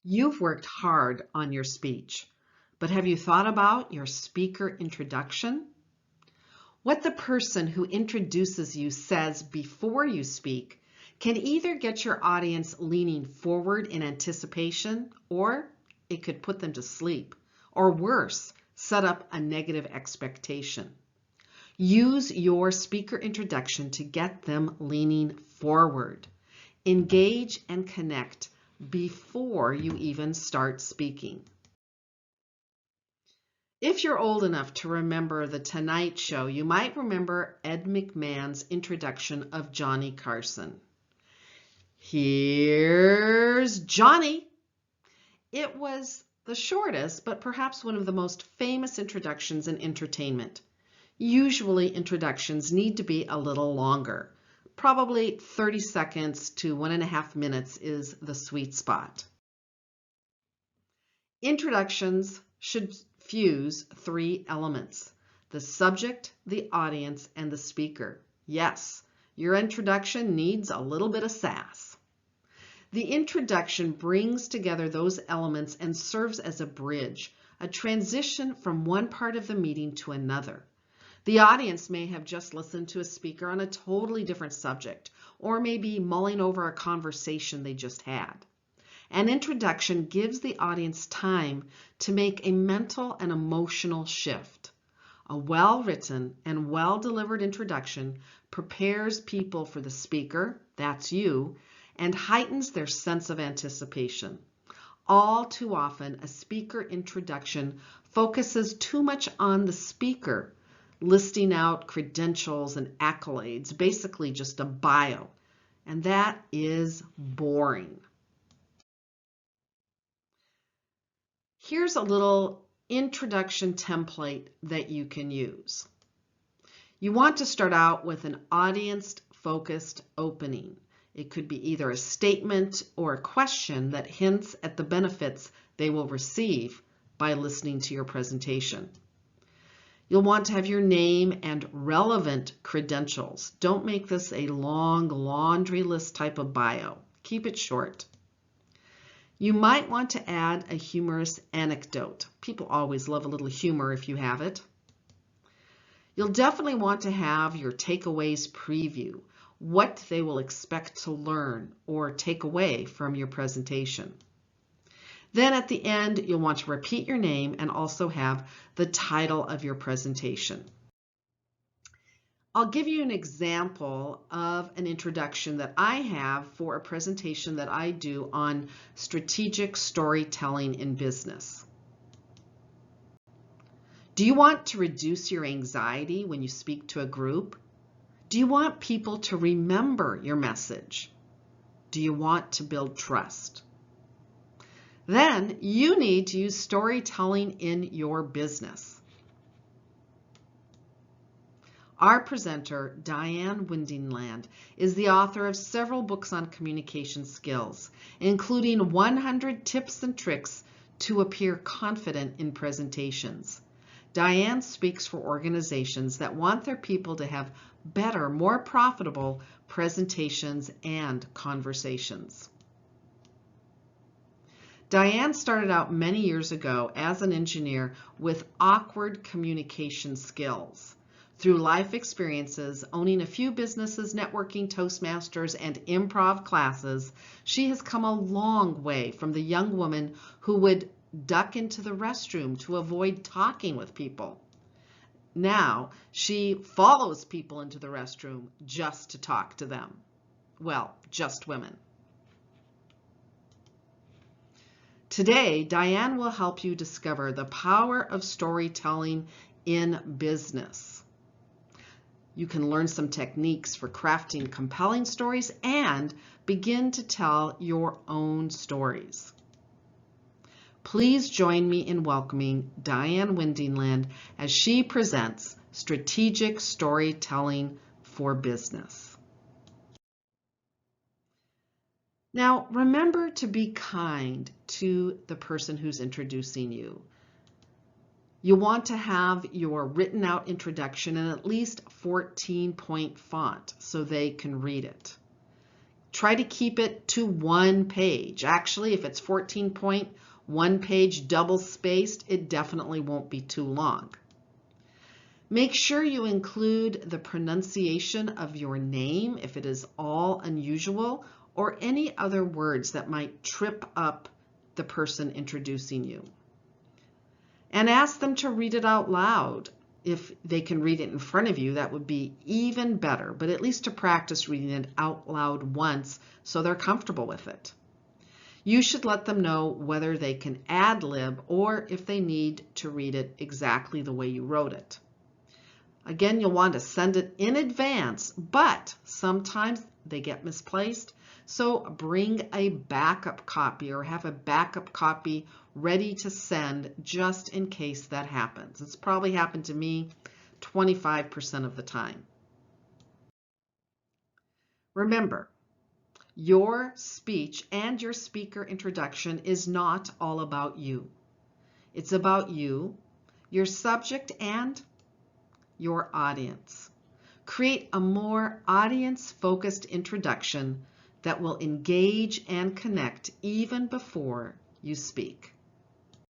You've worked hard on your speech, but have you thought about your speaker introduction? What the person who introduces you says before you speak can either get your audience leaning forward in anticipation, or it could put them to sleep, or worse, set up a negative expectation. Use your speaker introduction to get them leaning forward. Engage and connect before you even start speaking. If you're old enough to remember The Tonight Show, you might remember Ed McMahon's introduction of Johnny Carson. Here's Johnny. It was the shortest, but perhaps one of the most famous introductions in entertainment. Usually introductions need to be a little longer. Probably 30 seconds to 1.5 minutes is the sweet spot. Introductions should fuse 3 elements: the subject, the audience, and the speaker. Yes, your introduction needs a little bit of sass. The introduction brings together those elements and serves as a bridge, a transition from one part of the meeting to another. The audience may have just listened to a speaker on a totally different subject, or may be mulling over a conversation they just had. An introduction gives the audience time to make a mental and emotional shift. A well-written and well-delivered introduction prepares people for the speaker, that's you, and heightens their sense of anticipation. All too often, a speaker introduction focuses too much on the speaker, listing out credentials and accolades, basically just a bio, and that is boring. Here's a little introduction template that you can use. You want to start out with an audience-focused opening. It could be either a statement or a question that hints at the benefits they will receive by listening to your presentation. You'll want to have your name and relevant credentials. Don't make this a long laundry list type of bio. Keep it short. You might want to add a humorous anecdote. People always love a little humor if you have it. You'll definitely want to have your takeaways preview, what they will expect to learn or take away from your presentation. Then at the end, you'll want to repeat your name and also have the title of your presentation. I'll give you an example of an introduction that I have for a presentation that I do on strategic storytelling in business. Do you want to reduce your anxiety when you speak to a group? Do you want people to remember your message? Do you want to build trust? Then you need to use storytelling in your business. Our presenter, Diane Windingland, is the author of several books on communication skills, including 100 Tips and Tricks to Appear Confident in Presentations. Diane speaks for organizations that want their people to have better, more profitable presentations and conversations. Diane started out many years ago as an engineer with awkward communication skills. Through life experiences, owning a few businesses, networking, Toastmasters, and improv classes, she has come a long way from the young woman who would duck into the restroom to avoid talking with people. Now, she follows people into the restroom just to talk to them. Well, just women. Today, Diane will help you discover the power of storytelling in business. You can learn some techniques for crafting compelling stories and begin to tell your own stories. Please join me in welcoming Diane Windingland as she presents Strategic Storytelling for Business. Now, remember to be kind to the person who's introducing you. You want to have your written out introduction in at least 14-point font so they can read it. Try to keep it to one page. Actually, if it's 14 point, one page double spaced, it definitely won't be too long. Make sure you include the pronunciation of your name if it is all unusual, or any other words that might trip up the person introducing you. And ask them to read it out loud. If they can read it in front of you, that would be even better, but at least to practice reading it out loud once so they're comfortable with it. You should let them know whether they can ad-lib or if they need to read it exactly the way you wrote it. Again, you'll want to send it in advance, but sometimes they get misplaced, so bring a backup copy or have a backup copy ready to send just in case that happens. It's probably happened to me 25% of the time. Remember, your speech and your speaker introduction is not all about you. It's about you, your subject, and your audience. Create a more audience-focused introduction that will engage and connect even before you speak.